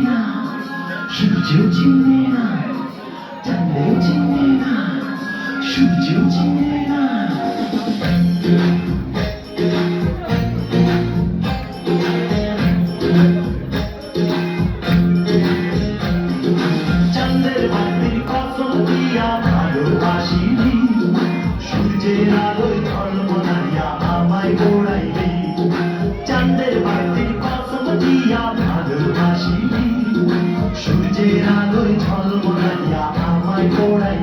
না, সূর্যও চিনে না, চাঁদেও চিনে না, সূর্যও চিনে না। চাঁদের বাতির কসম দিয়া ভালোবাসিলি, সূর্যের আলোয় ঝলমলাইয়া আমায় ওড়াইলি। চাঁদের বাতির কসম দিয়া ভালোবাসিলি, সূর্যের আলোয় ঝলমলাইয়া আমায় ওড়াইলি।